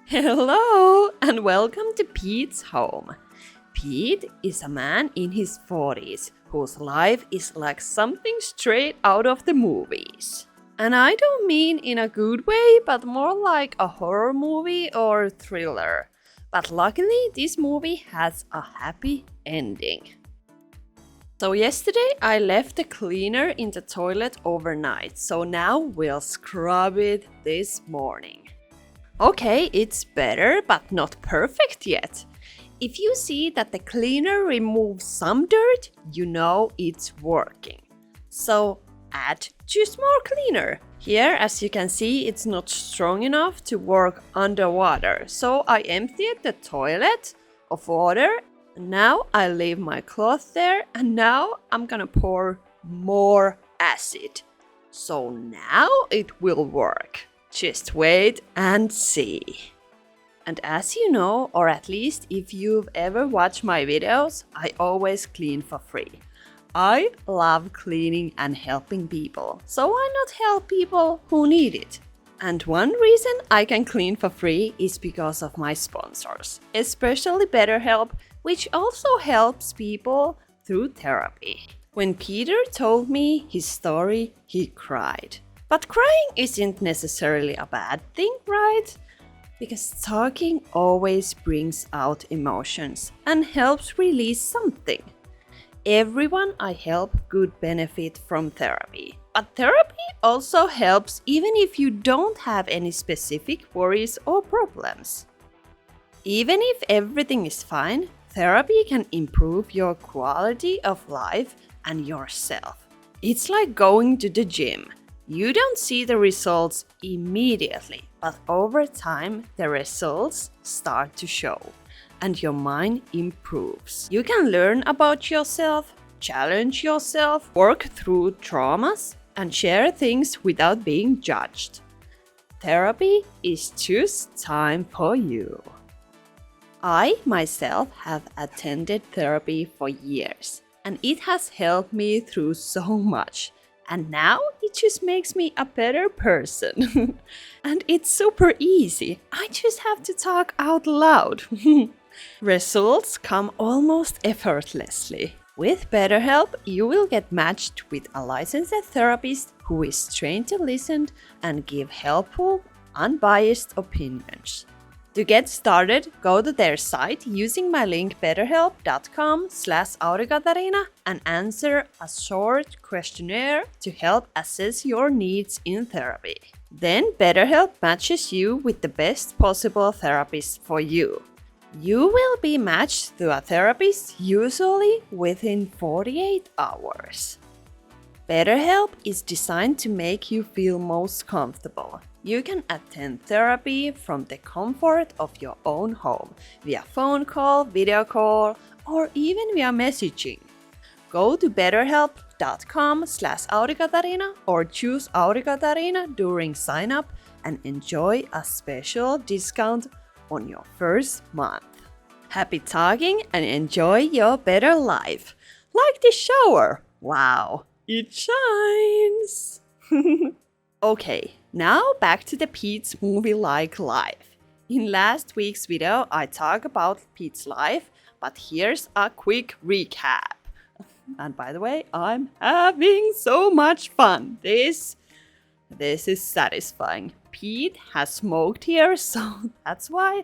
Hello and welcome to Pete's home. Pete is a man in his 40s whose life is like something straight out of the movies. And I don't mean in a good way, but more like a horror movie or thriller. But luckily, this movie has a happy ending. So yesterday I left the cleaner in the toilet overnight, so now we'll scrub it this morning. Okay, it's better, but not perfect yet. If you see that the cleaner removes some dirt, you know it's working. So add 2 more cleaner. Here, as you can see, it's not strong enough to work underwater. So I emptied the toilet of water. Now I leave my cloth there and now I'm gonna pour more acid. So now it will work. Just wait and see. And as you know, or at least if you've ever watched my videos, I always clean for free. I love cleaning and helping people, so why not help people who need it? And one reason I can clean for free is because of my sponsors, especially BetterHelp, which also helps people through therapy. When Peter told me his story, he cried. But crying isn't necessarily a bad thing, right? Because talking always brings out emotions and helps release something. Everyone I help could benefit from therapy. But therapy also helps even if you don't have any specific worries or problems. Even if everything is fine, therapy can improve your quality of life and yourself. It's like going to the gym. You don't see the results immediately, but over time the results start to show and your mind improves. You can learn about yourself, challenge yourself, work through traumas, and share things without being judged. Therapy is just time for you. I myself have attended therapy for years, and it has helped me through so much. And now it just makes me a better person. And it's super easy. I just have to talk out loud. Results come almost effortlessly. With BetterHelp, you will get matched with a licensed therapist who is trained to listen and give helpful, unbiased opinions. To get started, go to their site using my link betterhelp.com/Aurikatariina and answer a short questionnaire to help assess your needs in therapy. Then BetterHelp matches you with the best possible therapist for you. You will be matched to a therapist usually within 48 hours. BetterHelp is designed to make you feel most comfortable. You can attend therapy from the comfort of your own home, via phone call, video call, or even via messaging. Go to betterhelp.com/Aurikatariina or choose Aurikatariina during sign up and enjoy a special discount on your first month. Happy talking and enjoy your better life. Like the shower. Wow, it shines. Okay, now back to the Pete's movie-like life. In last week's video, I talked about Pete's life, but here's a quick recap. And by the way, I'm having so much fun. This is satisfying. Pete has smoked here, so that's why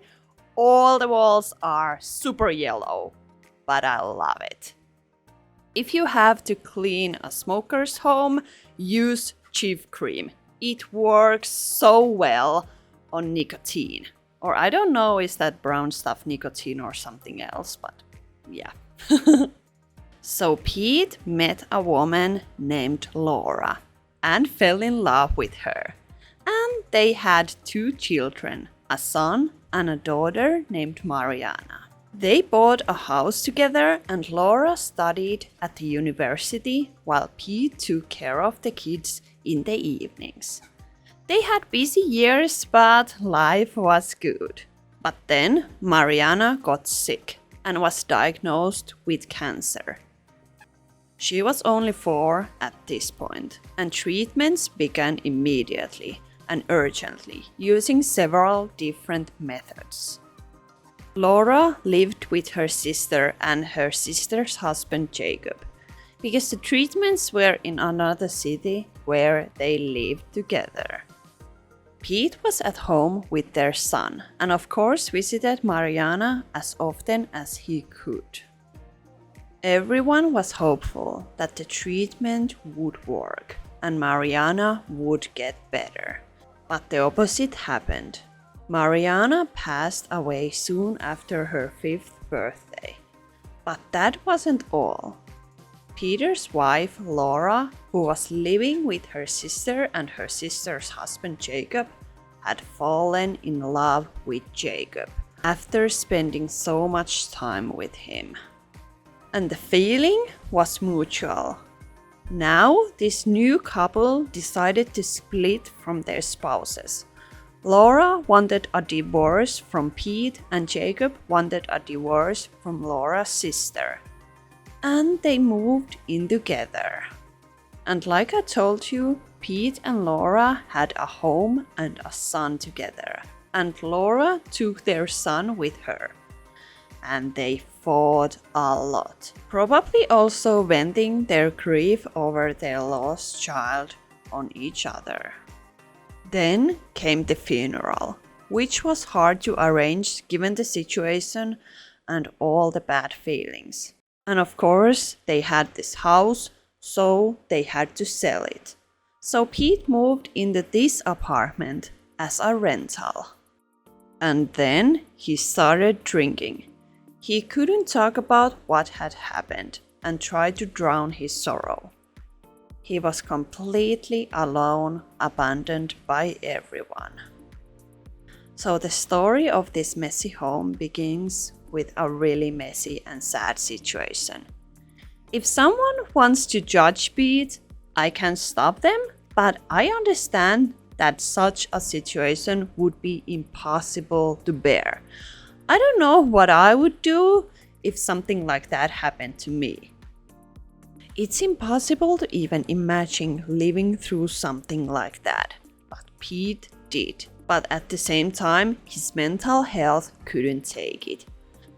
all the walls are super yellow. But I love it. If you have to clean a smoker's home, use Chief Cream. It works so well on nicotine. Or I don't know, is that brown stuff nicotine or something else, but yeah. So Pete met a woman named Laura and fell in love with her. And they had 2 children, a son and a daughter named Mariana. They bought a house together and Laura studied at the university while Pete took care of the kids in the evenings. They had busy years, but life was good. But then Mariana got sick and was diagnosed with cancer. She was only 4 at this point, and treatments began immediately, and urgently, using several different methods. Laura lived with her sister and her sister's husband Jacob, because the treatments were in another city where they lived together. Pete was at home with their son and of course visited Mariana as often as he could. Everyone was hopeful that the treatment would work and Mariana would get better. But the opposite happened. Mariana passed away soon after her 5th birthday. But that wasn't all. Peter's wife, Laura, who was living with her sister and her sister's husband Jacob, had fallen in love with Jacob after spending so much time with him. And the feeling was mutual. Now, this new couple decided to split from their spouses. Laura wanted a divorce from Pete and Jacob wanted a divorce from Laura's sister. And they moved in together. And like I told you, Pete and Laura had a home and a son together. And Laura took their son with her. And they fought a lot, probably also venting their grief over their lost child on each other. Then came the funeral, which was hard to arrange given the situation and all the bad feelings. And of course, they had this house, so they had to sell it. So Pete moved into this apartment as a rental. And then he started drinking. He couldn't talk about what had happened and tried to drown his sorrow. He was completely alone, abandoned by everyone. So the story of this messy home begins with a really messy and sad situation. If someone wants to judge Pete, I can stop them, but I understand that such a situation would be impossible to bear. I don't know what I would do if something like that happened to me. It's impossible to even imagine living through something like that, but Pete did. But at the same time, his mental health couldn't take it.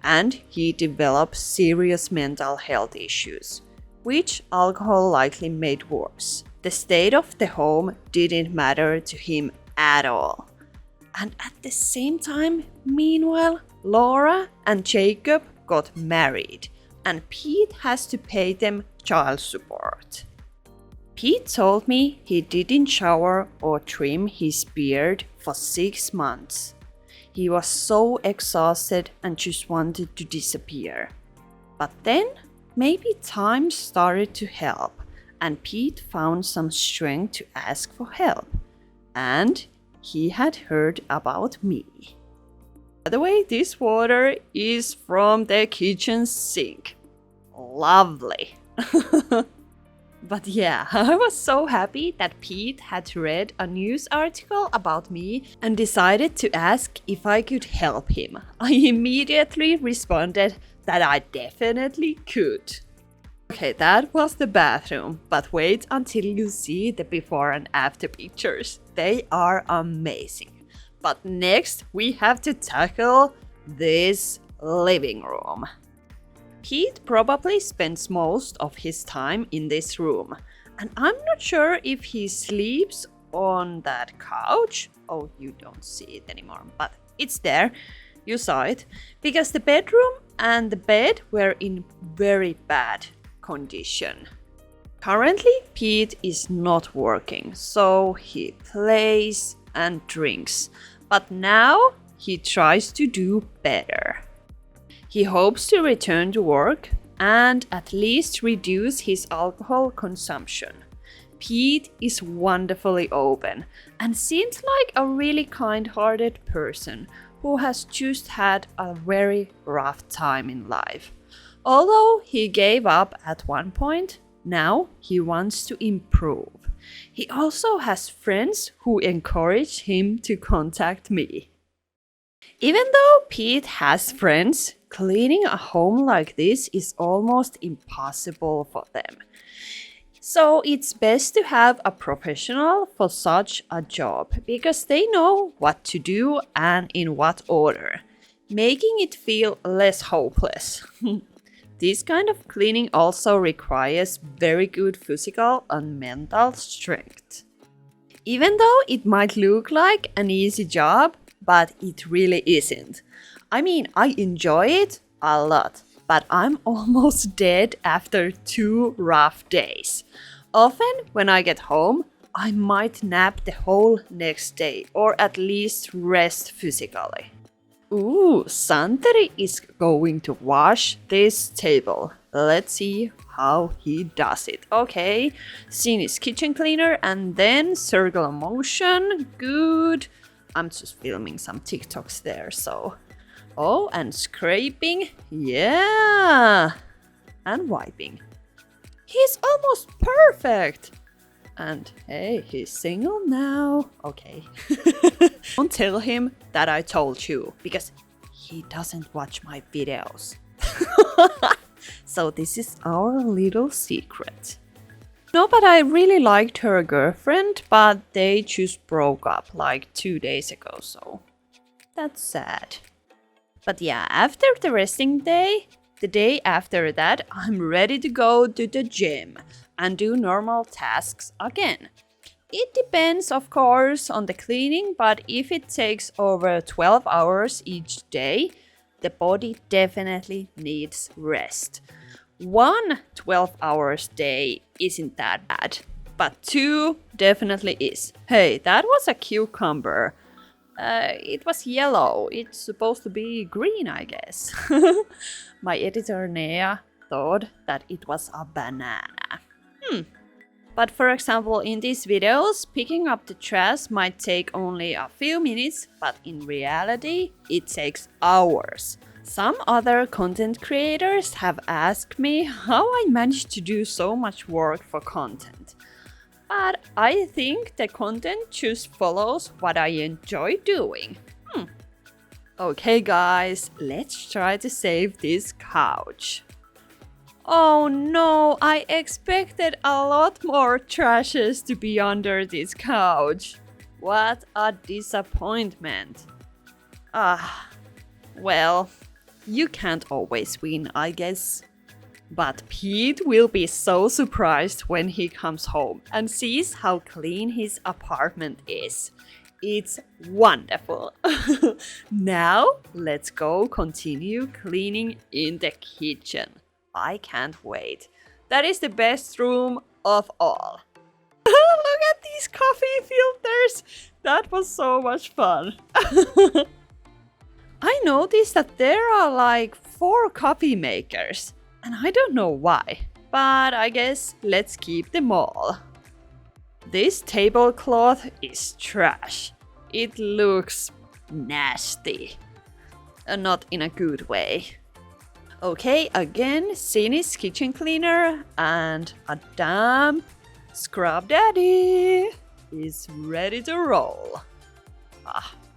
And he developed serious mental health issues, which alcohol likely made worse. The state of the home didn't matter to him at all. And at the same time, meanwhile, Laura and Jacob got married, and Pete has to pay them child support. Pete told me he didn't shower or trim his beard for 6 months. He was so exhausted and just wanted to disappear. But then, maybe time started to help, and Pete found some strength to ask for help. And he had heard about me. By the way, this water is from the kitchen sink. Lovely. But yeah, I was so happy that Pete had read a news article about me and decided to ask if I could help him. I immediately responded that I definitely could. Okay, that was the bathroom, but wait until you see the before and after pictures. They are amazing. But next, we have to tackle this living room. Pete probably spends most of his time in this room, and I'm not sure if he sleeps on that couch. Oh, you don't see it anymore, but it's there. You saw it, because the bedroom and the bed were in very bad condition. Currently, Pete is not working, so he plays and drinks. But now he tries to do better. He hopes to return to work and at least reduce his alcohol consumption. Pete is wonderfully open and seems like a really kind-hearted person who has just had a very rough time in life. Although he gave up at one point, now he wants to improve. He also has friends who encourage him to contact me. Even though Pete has friends, cleaning a home like this is almost impossible for them. So it's best to have a professional for such a job because they know what to do and in what order, making it feel less hopeless. This kind of cleaning also requires very good physical and mental strength. Even though it might look like an easy job, but it really isn't. I mean, I enjoy it a lot, but I'm almost dead after 2 rough days. Often, when I get home, I might nap the whole next day or at least rest physically. Ooh, Santeri is going to wash this table. Let's see how he does it. Okay, scene is kitchen cleaner and then circular motion. Good. I'm just filming some TikToks there, so. Oh, and scraping. Yeah. And wiping. He's almost perfect. And hey, he's single now. Okay. Don't tell him that I told you, because he doesn't watch my videos. So this is our little secret. No, but I really liked her girlfriend, but they just broke up like 2 days ago, so that's sad. But yeah, after the resting day, the day after that, I'm ready to go to the gym and do normal tasks again. It depends, of course, on the cleaning, but if it takes over 12 hours each day, the body definitely needs rest. 1 12 hours day isn't that bad, but 2 definitely is. Hey, that was a cucumber. It was yellow. It's supposed to be green, I guess. My editor Nea thought that it was a banana. But for example, in these videos, picking up the trash might take only a few minutes, but in reality, it takes hours. Some other content creators have asked me how I managed to do so much work for content. But I think the content just follows what I enjoy doing. Okay guys, let's try to save this couch. Oh no, I expected a lot more trashes to be under this couch. What a disappointment. Well, you can't always win, I guess. But Pete will be so surprised when he comes home and sees how clean his apartment is. It's wonderful. Now, let's go continue cleaning in the kitchen. I can't wait. That is the best room of all. Look at these coffee filters. That was so much fun. I noticed that there are like 4 coffee makers. And I don't know why. But I guess let's keep them all. This tablecloth is trash. It looks nasty. Not in a good way. Okay, again, Sini's kitchen cleaner and a damn scrub daddy is ready to roll.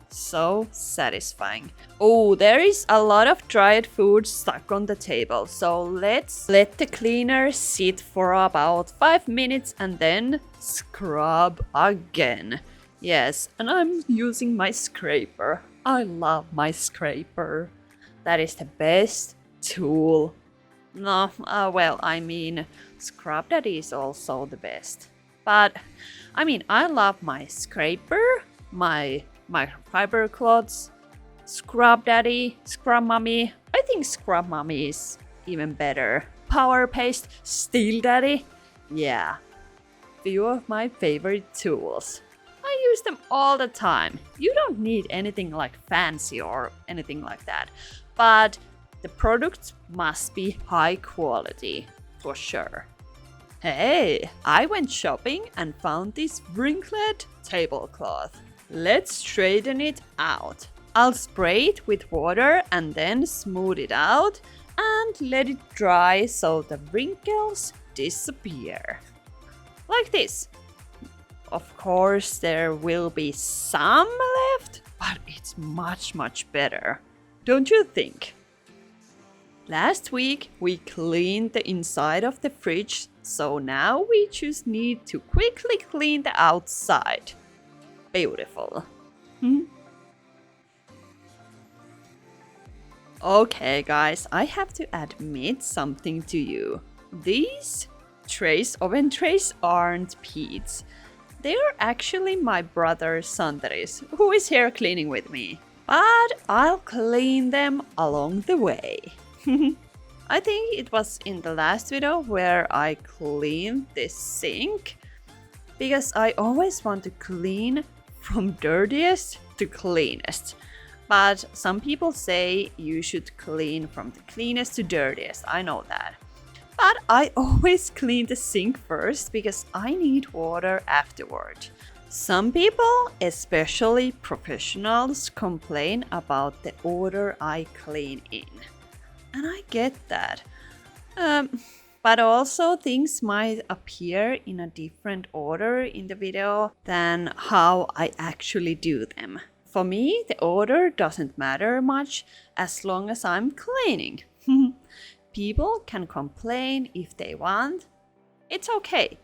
So satisfying. Oh, there is a lot of dried food stuck on the table, so let's let the cleaner sit for about 5 minutes and then scrub again. Yes, and I'm using my scraper. I love my scraper. That is the best tool. No, well, I mean, Scrub Daddy is also the best. But, I mean, I love my scraper, my microfiber cloths, Scrub Daddy, Scrub Mommy. I think Scrub Mommy is even better. Power Paste, Steel Daddy. Yeah, few of my favorite tools. I use them all the time. You don't need anything like fancy or anything like that. But the products must be high quality, for sure. Hey, I went shopping and found this wrinkled tablecloth. Let's straighten it out. I'll spray it with water and then smooth it out and let it dry so the wrinkles disappear. Like this. Of course, there will be some left, but it's much better. Don't you think? Last week we cleaned the inside of the fridge, so now we just need to quickly clean the outside. Beautiful. Okay, guys, I have to admit something to you. These oven trays aren't Pete's. They are actually my brother Santeri's, who is here cleaning with me. But I'll clean them along the way. I think it was in the last video where I cleaned this sink, because I always want to clean from dirtiest to cleanest. But some people say you should clean from the cleanest to dirtiest, I know that. But I always clean the sink first because I need water afterward. Some people, especially professionals, complain about the order I clean in. And I get that. But also things might appear in a different order in the video than how I actually do them. For me, the order doesn't matter much as long as I'm cleaning. People can complain if they want. It's okay.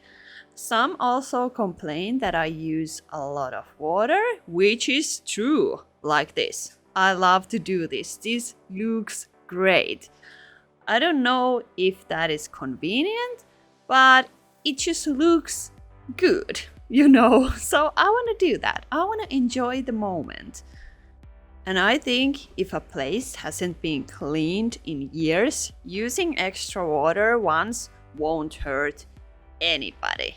Some also complain that I use a lot of water, which is true. Like this. I love to do this. This looks great. I don't know if that is convenient, but it just looks good, you know. So I want to do that. I want to enjoy the moment. And I think if a place hasn't been cleaned in years, using extra water once won't hurt anybody.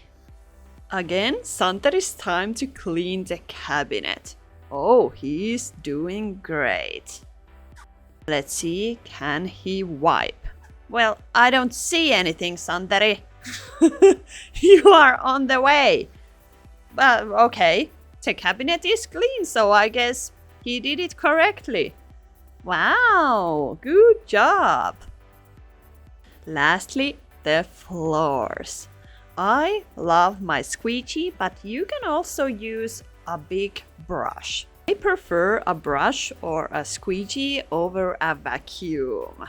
Again, Santeri's time to clean the cabinet. Oh, he's doing great. Let's see, can he wipe? Well, I don't see anything, Santeri. You are on the way. But okay, the cabinet is clean, so I guess he did it correctly. Wow, good job. Lastly, the floors. I love my squeegee, but you can also use a big brush. I prefer a brush or a squeegee over a vacuum.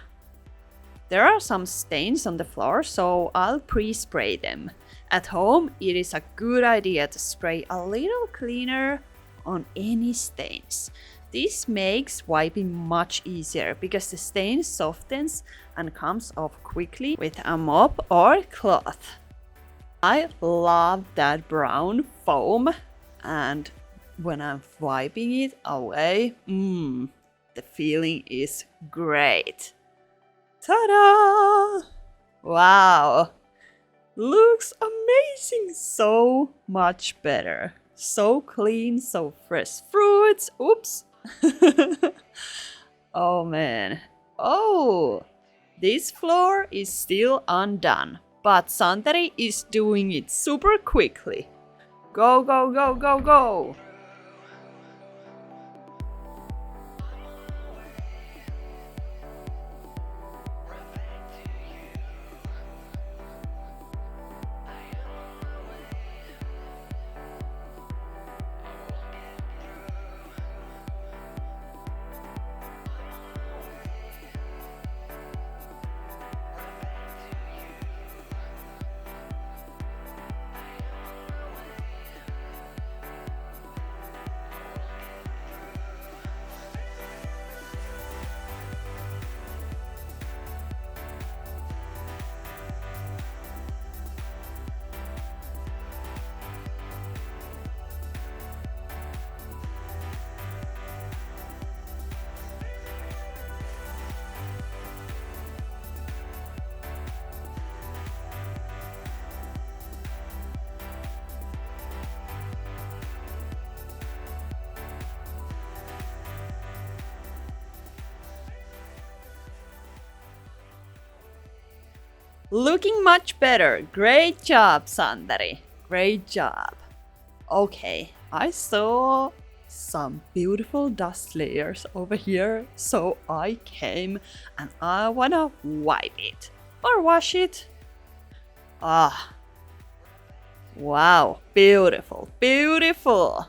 There are some stains on the floor, so I'll pre-spray them. At home, it is a good idea to spray a little cleaner on any stains. This makes wiping much easier because the stain softens and comes off quickly with a mop or cloth. I love that brown foam, and when I'm wiping it away, the feeling is great. Ta-da! Wow! Looks amazing! So much better. So clean, so fresh fruits. Oops! Oh man. Oh! This floor is still undone, but Santeri is doing it super quickly. Go, go, go, go, go! Looking much better. Great job, Santeri. Great job. Okay, I saw some beautiful dust layers over here, so I came and I wanna wipe it or wash it. Ah, wow, beautiful, beautiful.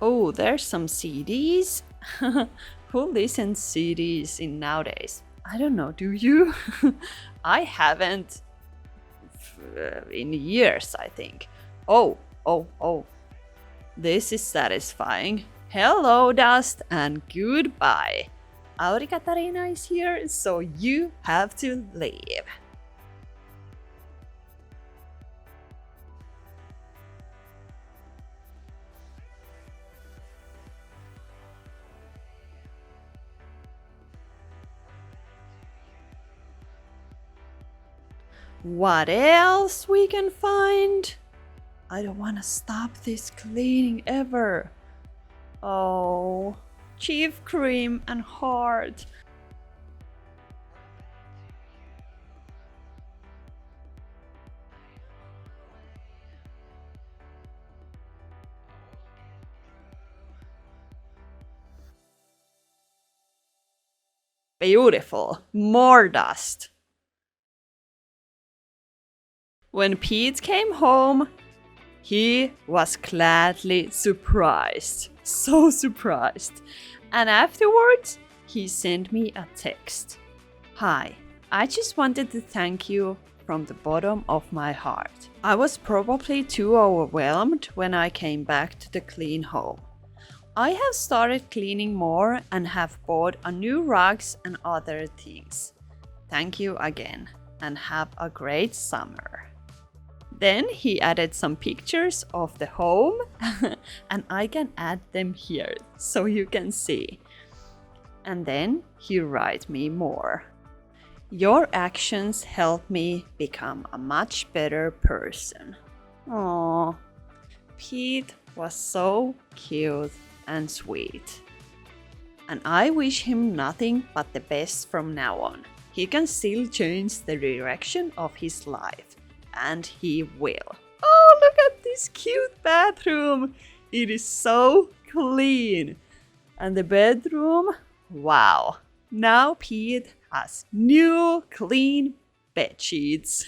Oh, there's some CDs. Who listens CDs in nowadays? I don't know, do you? I haven't in years, I think. Oh, oh, oh. This is satisfying. Hello, Dust, and goodbye. Aurikatariina is here, so you have to leave. What else we can find? I don't want to stop this cleaning ever. Oh, Chief Cream and Heart. Beautiful. More dust. When Pete came home, he was gladly surprised. So surprised. And afterwards, he sent me a text. Hi, I just wanted to thank you from the bottom of my heart. I was probably too overwhelmed when I came back to the clean home. I have started cleaning more and have bought a new rugs and other things. Thank you again and have a great summer. Then he added some pictures of the home and I can add them here so you can see. And then he writes me more. Your actions help me become a much better person. Aww, Pete was so cute and sweet. And I wish him nothing but the best from now on. He can still change the direction of his life. And he will. Oh, look at this cute bathroom. It is so clean. And the bedroom, wow. Now Pete has new clean bed sheets.